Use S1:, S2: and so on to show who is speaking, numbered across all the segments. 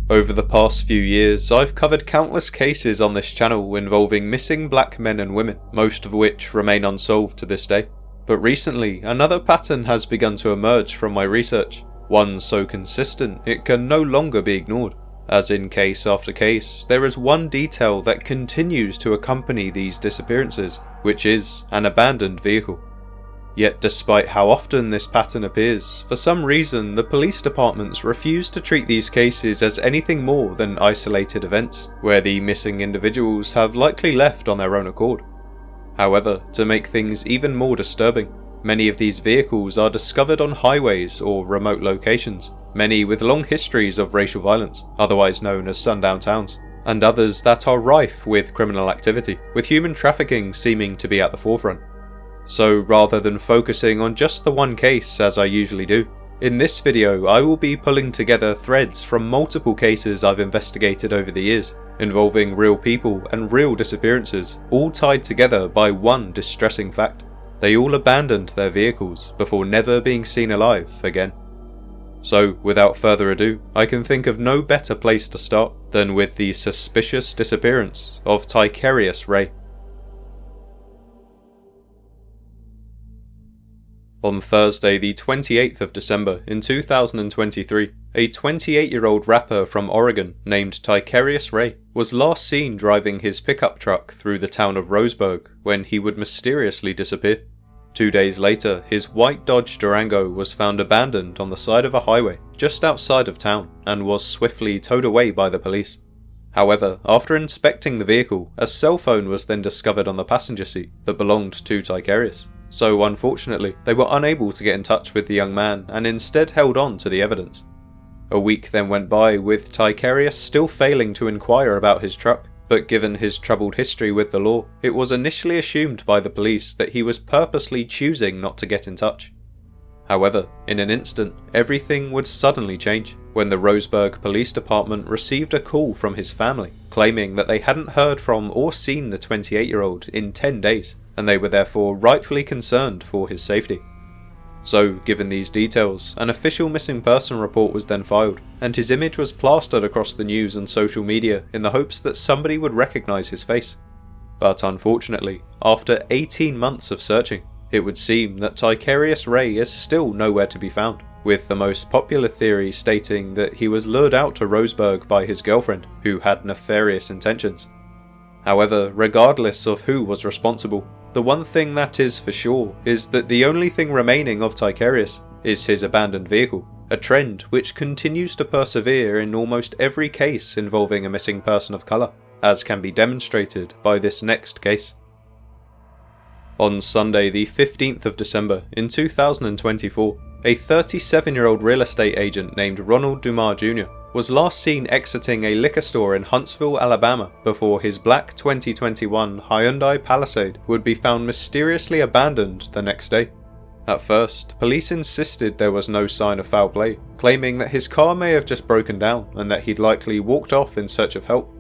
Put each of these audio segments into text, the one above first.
S1: Over the past few years, I've covered countless cases on this channel involving missing black men and women, most of which remain unsolved to this day. But recently, another pattern has begun to emerge from my research, one so consistent it can no longer be ignored. As in case after case, there is one detail that continues to accompany these disappearances, which is an abandoned vehicle. Yet despite how often this pattern appears, for some reason the police departments refuse to treat these cases as anything more than isolated events, where the missing individuals have likely left on their own accord. However, to make things even more disturbing, many of these vehicles are discovered on highways or remote locations, many with long histories of racial violence, otherwise known as sundown towns, and others that are rife with criminal activity, with human trafficking seeming to be at the forefront. So rather than focusing on just the one case as I usually do, in this video I will be pulling together threads from multiple cases I've investigated over the years, involving real people and real disappearances, all tied together by one distressing fact: they all abandoned their vehicles before never being seen alive again. So without further ado, I can think of no better place to start than with the suspicious disappearance of Tykerrious Ray. On Thursday the 28th of December in 2023, a 28-year-old rapper from Oregon named Tykerrious Ray was last seen driving his pickup truck through the town of Roseburg when he would mysteriously disappear. 2 days later, his white Dodge Durango was found abandoned on the side of a highway just outside of town and was swiftly towed away by the police. However, after inspecting the vehicle, a cell phone was then discovered on the passenger seat that belonged to Tykerrious. So unfortunately, they were unable to get in touch with the young man and instead held on to the evidence. A week then went by with Tykerrious still failing to inquire about his truck, but given his troubled history with the law, it was initially assumed by the police that he was purposely choosing not to get in touch. However, in an instant, everything would suddenly change when the Roseburg Police Department received a call from his family, claiming that they hadn't heard from or seen the 28-year-old in 10 days, and they were therefore rightfully concerned for his safety. So, given these details, an official missing person report was then filed, and his image was plastered across the news and social media in the hopes that somebody would recognise his face. But unfortunately, after 18 months of searching, it would seem that Tykerrious Ray is still nowhere to be found, with the most popular theory stating that he was lured out to Roseburg by his girlfriend, who had nefarious intentions. However, regardless of who was responsible, the one thing that is for sure is that the only thing remaining of Tykerrious is his abandoned vehicle, a trend which continues to persevere in almost every case involving a missing person of colour, as can be demonstrated by this next case. On Sunday the 15th of December in 2024, a 37-year-old real estate agent named Ronald Dumas Jr was last seen exiting a liquor store in Huntsville, Alabama, before his black 2021 Hyundai Palisade would be found mysteriously abandoned the next day. At first, police insisted there was no sign of foul play, claiming that his car may have just broken down and that he'd likely walked off in search of help.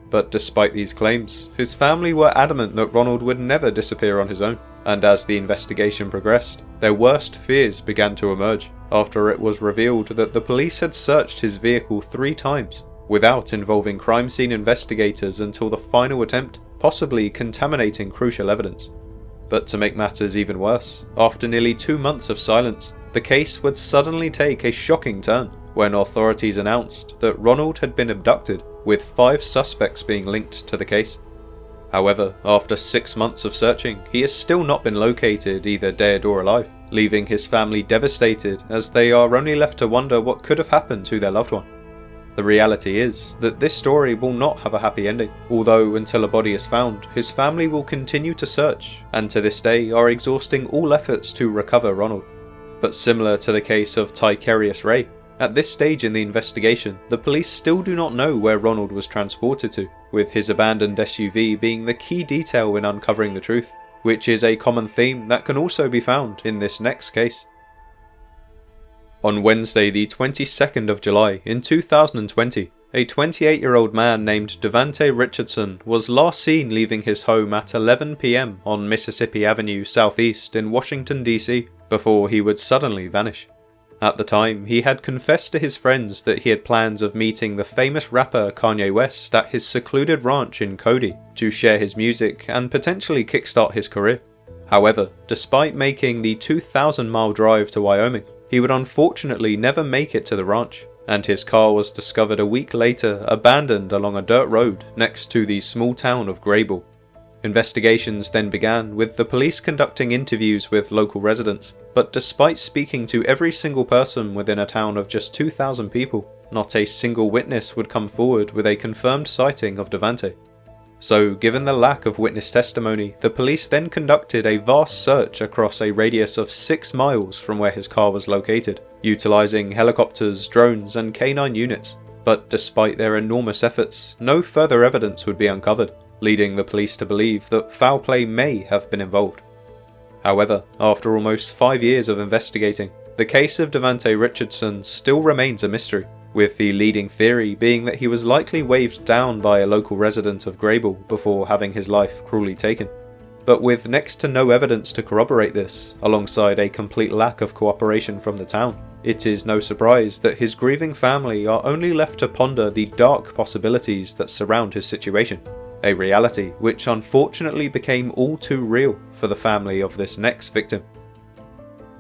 S1: But despite these claims, his family were adamant that Ronald would never disappear on his own, and as the investigation progressed, their worst fears began to emerge after it was revealed that the police had searched his vehicle 3 times, without involving crime scene investigators until the final attempt, possibly contaminating crucial evidence. But to make matters even worse, after nearly 2 months of silence, the case would suddenly take a shocking turn when authorities announced that Ronald had been abducted, with 5 suspects being linked to the case. However, after 6 months of searching, he has still not been located either dead or alive, leaving his family devastated as they are only left to wonder what could have happened to their loved one. The reality is that this story will not have a happy ending, although until a body is found, his family will continue to search, and to this day are exhausting all efforts to recover Ronald. But similar to the case of Tykerrious Ray, at this stage in the investigation, the police still do not know where Ronald was transported to, with his abandoned SUV being the key detail in uncovering the truth, which is a common theme that can also be found in this next case. On Wednesday the 22nd of July in 2020, a 28-year-old man named Davante Richardson was last seen leaving his home at 11 p.m. on Mississippi Avenue Southeast in Washington, D.C., before he would suddenly vanish. At the time, he had confessed to his friends that he had plans of meeting the famous rapper Kanye West at his secluded ranch in Cody to share his music and potentially kickstart his career. However, despite making the 2,000-mile drive to Wyoming, he would unfortunately never make it to the ranch, and his car was discovered a week later abandoned along a dirt road next to the small town of Grable. Investigations then began, with the police conducting interviews with local residents, but despite speaking to every single person within a town of just 2,000 people, not a single witness would come forward with a confirmed sighting of Davante. So, given the lack of witness testimony, the police then conducted a vast search across a radius of 6 miles from where his car was located, utilising helicopters, drones and canine units. But despite their enormous efforts, no further evidence would be uncovered, leading the police to believe that foul play may have been involved. However, after almost 5 years of investigating, the case of Davante Richardson still remains a mystery, with the leading theory being that he was likely waved down by a local resident of Grable before having his life cruelly taken. But with next to no evidence to corroborate this, alongside a complete lack of cooperation from the town, it is no surprise that his grieving family are only left to ponder the dark possibilities that surround his situation. A reality which unfortunately became all too real for the family of this next victim.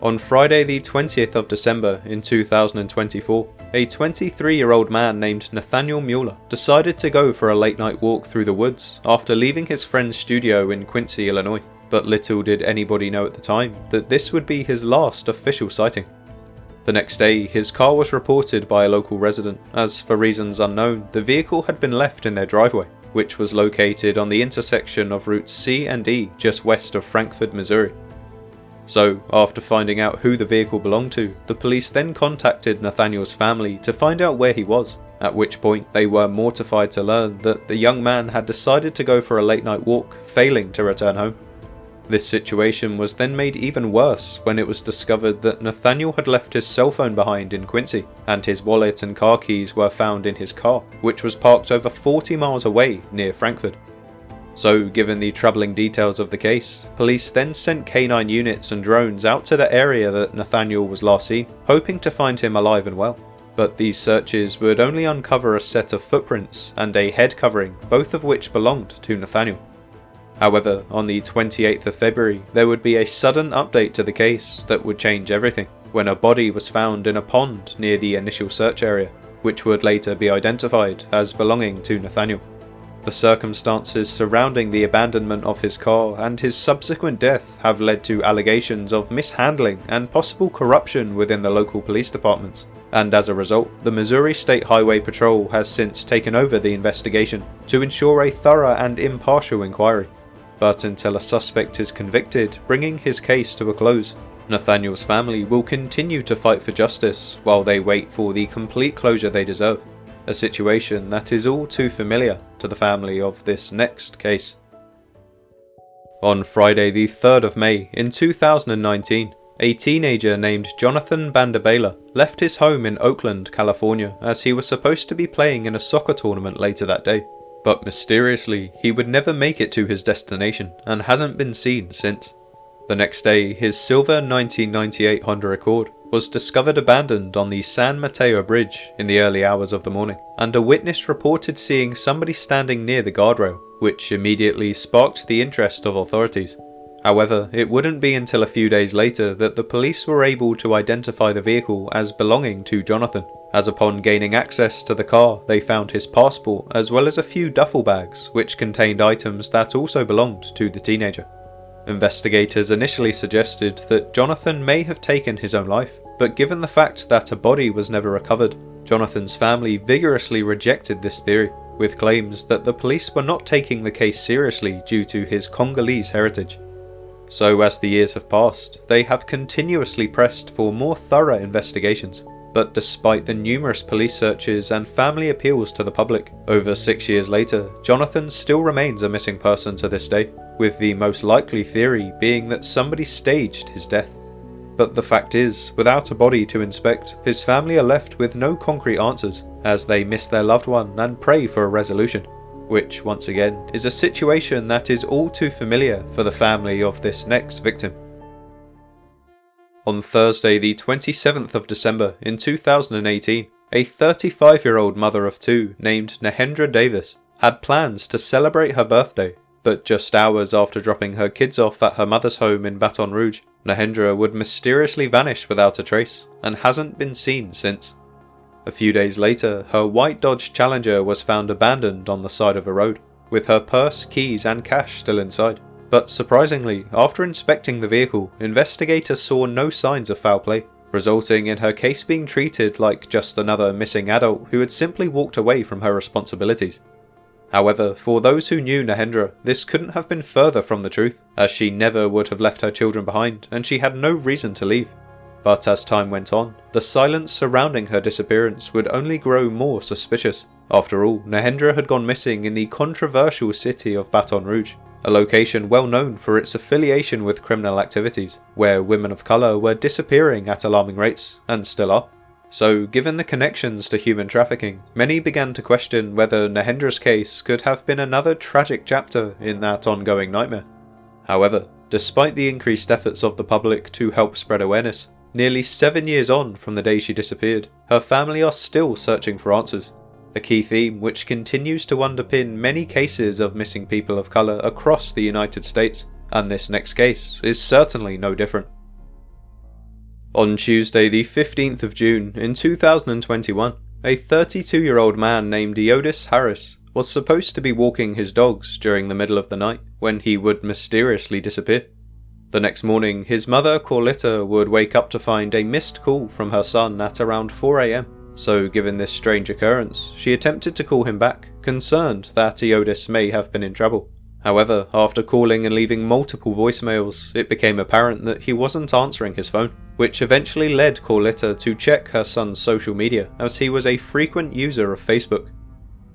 S1: On Friday the 20th of December in 2024, a 23-year-old man named Nathaniel Mueller decided to go for a late night walk through the woods after leaving his friend's studio in Quincy, Illinois. But little did anybody know at the time that this would be his last official sighting. The next day, his car was reported by a local resident as, for reasons unknown, the vehicle had been left in their driveway, which was located on the intersection of routes C and E just west of Frankfort, Missouri. So, after finding out who the vehicle belonged to, the police then contacted Nathaniel's family to find out where he was, at which point they were mortified to learn that the young man had decided to go for a late night walk, failing to return home. This situation was then made even worse when it was discovered that Nathaniel had left his cell phone behind in Quincy, and his wallet and car keys were found in his car, which was parked over 40 miles away near Frankfort. So, given the troubling details of the case, police then sent canine units and drones out to the area that Nathaniel was last seen, hoping to find him alive and well. But these searches would only uncover a set of footprints and a head covering, both of which belonged to Nathaniel. However, on the 28th of February, there would be a sudden update to the case that would change everything, when a body was found in a pond near the initial search area, which would later be identified as belonging to Nathaniel. The circumstances surrounding the abandonment of his car and his subsequent death have led to allegations of mishandling and possible corruption within the local police departments, and as a result, the Missouri State Highway Patrol has since taken over the investigation to ensure a thorough and impartial inquiry. But until a suspect is convicted, bringing his case to a close, Nathaniel's family will continue to fight for justice while they wait for the complete closure they deserve. A situation that is all too familiar to the family of this next case. On Friday the 3rd of May in 2019, a teenager named Jonathan Bandabaila left his home in Oakland, California as he was supposed to be playing in a soccer tournament later that day. But mysteriously, he would never make it to his destination and hasn't been seen since. The next day, his silver 1998 Honda Accord was discovered abandoned on the San Mateo Bridge in the early hours of the morning, and a witness reported seeing somebody standing near the guardrail, which immediately sparked the interest of authorities. However, it wouldn't be until a few days later that the police were able to identify the vehicle as belonging to Jonathan, as upon gaining access to the car they found his passport as well as a few duffel bags which contained items that also belonged to the teenager. Investigators initially suggested that Jonathan may have taken his own life, but given the fact that a body was never recovered, Jonathan's family vigorously rejected this theory, with claims that the police were not taking the case seriously due to his Congolese heritage. So as the years have passed, they have continuously pressed for more thorough investigations, but despite the numerous police searches and family appeals to the public, over 6 years later, Jonathan still remains a missing person to this day, with the most likely theory being that somebody staged his death. But the fact is, without a body to inspect, his family are left with no concrete answers, as they miss their loved one and pray for a resolution, which, once again, is a situation that is all too familiar for the family of this next victim. On Thursday the 27th of December in 2018, a 35-year-old mother of two named Nahendra Davis had plans to celebrate her birthday, but just hours after dropping her kids off at her mother's home in Baton Rouge, Nahendra would mysteriously vanish without a trace and hasn't been seen since. A few days later, her white Dodge Challenger was found abandoned on the side of a road, with her purse, keys and cash still inside. But surprisingly, after inspecting the vehicle, investigators saw no signs of foul play, resulting in her case being treated like just another missing adult who had simply walked away from her responsibilities. However, for those who knew Nahendra, this couldn't have been further from the truth, as she never would have left her children behind and she had no reason to leave. But as time went on, the silence surrounding her disappearance would only grow more suspicious. After all, Nahendra had gone missing in the controversial city of Baton Rouge, a location well known for its affiliation with criminal activities, where women of colour were disappearing at alarming rates, and still are. So, given the connections to human trafficking, many began to question whether Nahendra's case could have been another tragic chapter in that ongoing nightmare. However, despite the increased efforts of the public to help spread awareness, nearly 7 years on from the day she disappeared, her family are still searching for answers, a key theme which continues to underpin many cases of missing people of colour across the United States, and this next case is certainly no different. On Tuesday the 15th of June in 2021, a 32-year-old man named Eodis Harris was supposed to be walking his dogs during the middle of the night when he would mysteriously disappear. The next morning, his mother Corletta would wake up to find a missed call from her son at around 4 AM, so given this strange occurrence, she attempted to call him back, concerned that Eodis may have been in trouble. However, after calling and leaving multiple voicemails, it became apparent that he wasn't answering his phone, which eventually led Corletta to check her son's social media, as he was a frequent user of Facebook.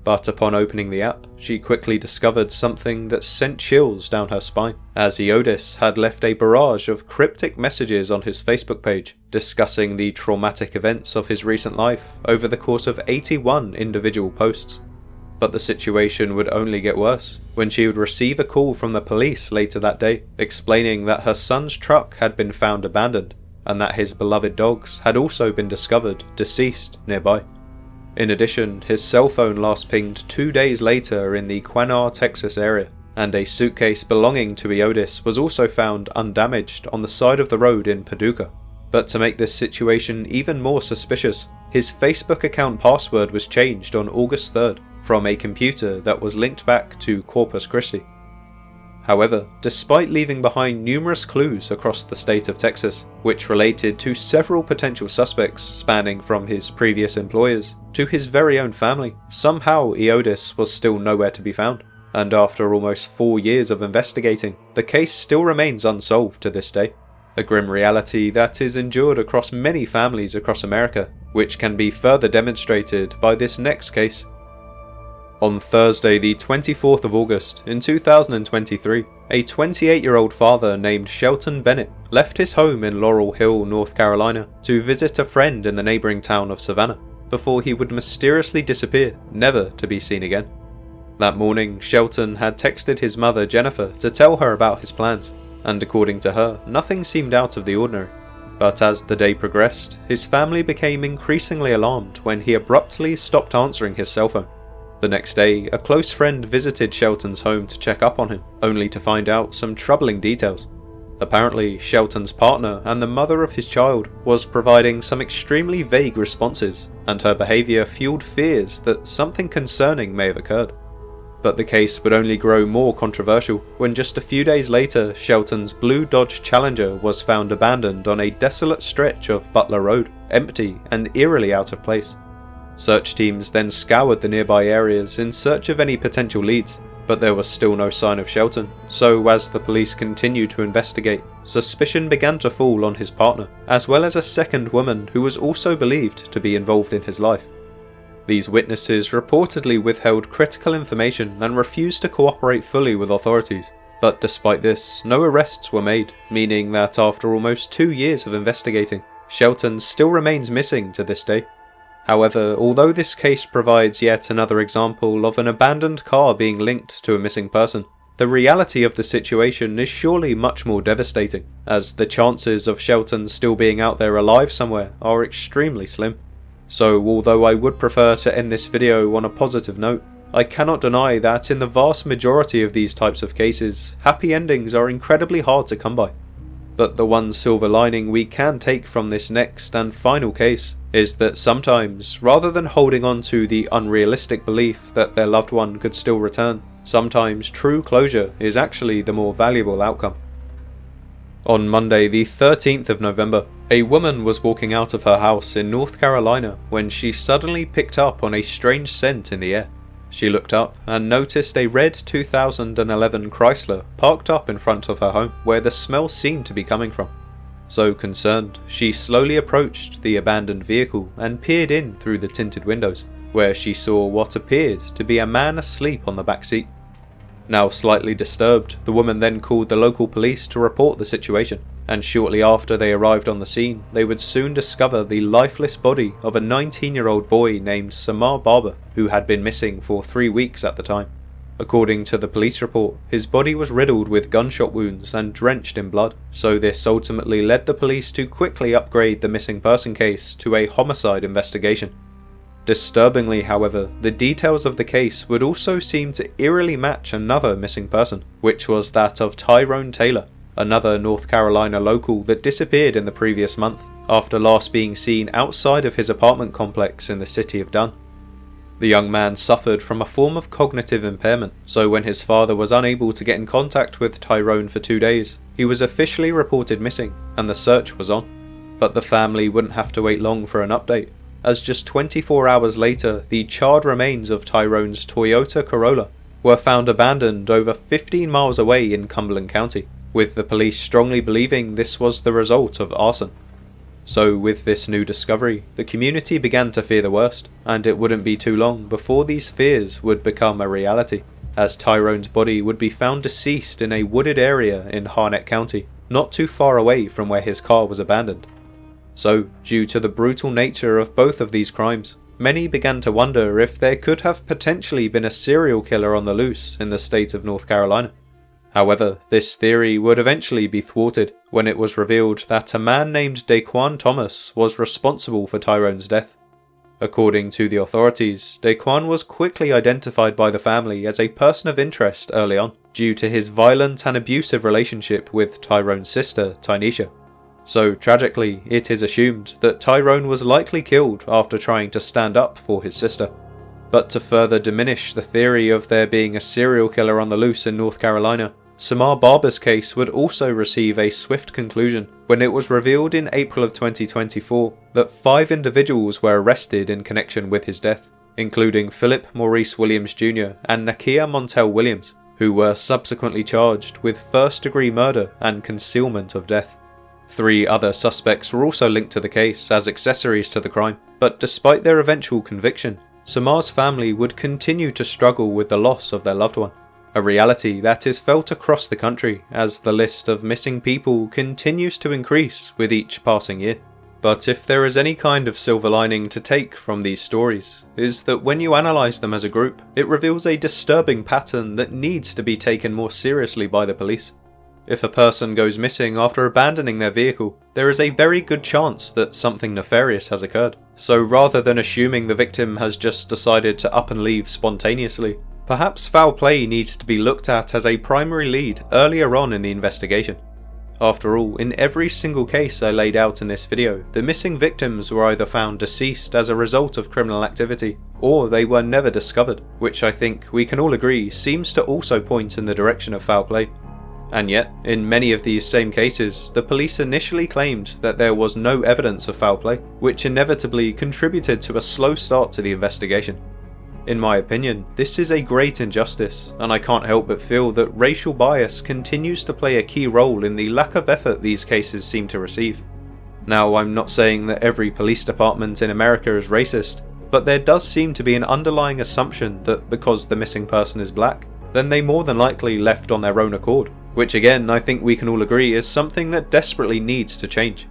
S1: But upon opening the app, she quickly discovered something that sent chills down her spine, as Eodis had left a barrage of cryptic messages on his Facebook page, discussing the traumatic events of his recent life over the course of 81 individual posts. But the situation would only get worse when she would receive a call from the police later that day, explaining that her son's truck had been found abandoned, and that his beloved dogs had also been discovered deceased nearby. In addition, his cell phone last pinged 2 days later in the Quanah, Texas area, and a suitcase belonging to Eodis was also found undamaged on the side of the road in Paducah. But to make this situation even more suspicious, his Facebook account password was changed on August 3rd from a computer that was linked back to Corpus Christi. However, despite leaving behind numerous clues across the state of Texas, which related to several potential suspects spanning from his previous employers to his very own family, somehow Eodis was still nowhere to be found, and after almost 4 years of investigating, the case still remains unsolved to this day. A grim reality that is endured across many families across America, which can be further demonstrated by this next case. On Thursday the 24th of August in 2023, a 28-year-old father named Shelton Bennett left his home in Laurel Hill, North Carolina to visit a friend in the neighbouring town of Savannah, before he would mysteriously disappear, never to be seen again. That morning, Shelton had texted his mother Jennifer to tell her about his plans, and according to her, nothing seemed out of the ordinary. But as the day progressed, his family became increasingly alarmed when he abruptly stopped answering his cell phone. The next day, a close friend visited Shelton's home to check up on him, only to find out some troubling details. Apparently, Shelton's partner and the mother of his child was providing some extremely vague responses, and her behaviour fueled fears that something concerning may have occurred. But the case would only grow more controversial when just a few days later, Shelton's blue Dodge Challenger was found abandoned on a desolate stretch of Butler Road, empty and eerily out of place. Search teams then scoured the nearby areas in search of any potential leads, but there was still no sign of Shelton, so as the police continued to investigate, suspicion began to fall on his partner, as well as a second woman who was also believed to be involved in his life. These witnesses reportedly withheld critical information and refused to cooperate fully with authorities, but despite this, no arrests were made, meaning that after almost 2 years of investigating, Shelton still remains missing to this day. However, although this case provides yet another example of an abandoned car being linked to a missing person, the reality of the situation is surely much more devastating, as the chances of Shelton still being out there alive somewhere are extremely slim. So although I would prefer to end this video on a positive note, I cannot deny that in the vast majority of these types of cases, happy endings are incredibly hard to come by. But the one silver lining we can take from this next and final case is that sometimes, rather than holding on to the unrealistic belief that their loved one could still return, sometimes true closure is actually the more valuable outcome. On Monday the 13th of November, a woman was walking out of her house in North Carolina when she suddenly picked up on a strange scent in the air. She looked up and noticed a red 2011 Chrysler parked up in front of her home where the smell seemed to be coming from. So concerned, she slowly approached the abandoned vehicle and peered in through the tinted windows, where she saw what appeared to be a man asleep on the back seat. Now slightly disturbed, the woman then called the local police to report the situation, and shortly after they arrived on the scene, they would soon discover the lifeless body of a 19-year-old boy named Semar Barbour, who had been missing for 3 weeks at the time. According to the police report, his body was riddled with gunshot wounds and drenched in blood, so this ultimately led the police to quickly upgrade the missing person case to a homicide investigation. Disturbingly, however, the details of the case would also seem to eerily match another missing person, which was that of Tyrone Taylor, another North Carolina local that disappeared in the previous month, after last being seen outside of his apartment complex in the city of Dunn. The young man suffered from a form of cognitive impairment, so when his father was unable to get in contact with Tyrone for 2 days, he was officially reported missing, and the search was on. But the family wouldn't have to wait long for an update, as just 24 hours later, the charred remains of Tyrone's Toyota Corolla were found abandoned over 15 miles away in Cumberland County, with the police strongly believing this was the result of arson. So with this new discovery, the community began to fear the worst, and it wouldn't be too long before these fears would become a reality, as Tyrone's body would be found deceased in a wooded area in Harnett County, not too far away from where his car was abandoned. So, due to the brutal nature of both of these crimes, many began to wonder if there could have potentially been a serial killer on the loose in the state of North Carolina. However, this theory would eventually be thwarted when it was revealed that a man named Daquan Thomas was responsible for Tyrone's death. According to the authorities, Daquan was quickly identified by the family as a person of interest early on, due to his violent and abusive relationship with Tyrone's sister, Tynesha. So tragically, it is assumed that Tyrone was likely killed after trying to stand up for his sister. But to further diminish the theory of there being a serial killer on the loose in North Carolina, Semar Barbour's case would also receive a swift conclusion when it was revealed in April of 2024 that 5 individuals were arrested in connection with his death, including Philip Maurice Williams Jr. and Nakia Montel Williams, who were subsequently charged with first-degree murder and concealment of death. 3 other suspects were also linked to the case as accessories to the crime, but despite their eventual conviction, Semar's family would continue to struggle with the loss of their loved one, a reality that is felt across the country as the list of missing people continues to increase with each passing year. But if there is any kind of silver lining to take from these stories, is that when you analyse them as a group, it reveals a disturbing pattern that needs to be taken more seriously by the police. If a person goes missing after abandoning their vehicle, there is a very good chance that something nefarious has occurred. So rather than assuming the victim has just decided to up and leave spontaneously, perhaps foul play needs to be looked at as a primary lead earlier on in the investigation. After all, in every single case I laid out in this video, the missing victims were either found deceased as a result of criminal activity, or they were never discovered, which I think we can all agree seems to also point in the direction of foul play. And yet, in many of these same cases, the police initially claimed that there was no evidence of foul play, which inevitably contributed to a slow start to the investigation. In my opinion, this is a great injustice, and I can't help but feel that racial bias continues to play a key role in the lack of effort these cases seem to receive. Now, I'm not saying that every police department in America is racist, but there does seem to be an underlying assumption that because the missing person is black, then they more than likely left on their own accord, which again I think we can all agree is something that desperately needs to change.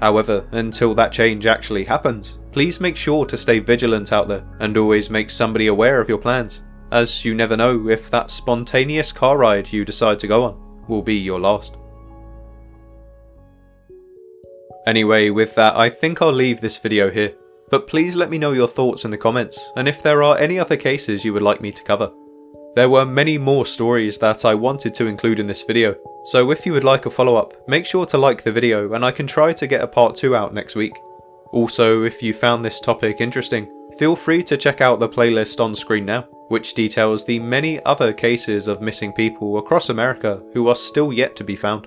S1: However, until that change actually happens, please make sure to stay vigilant out there and always make somebody aware of your plans, as you never know if that spontaneous car ride you decide to go on will be your last. Anyway, with that, I think I'll leave this video here, but please let me know your thoughts in the comments, and if there are any other cases you would like me to cover. There were many more stories that I wanted to include in this video, so if you would like a follow-up, make sure to like the video and I can try to get a part 2 out next week. Also, if you found this topic interesting, feel free to check out the playlist on screen now, which details the many other cases of missing people across America who are still yet to be found.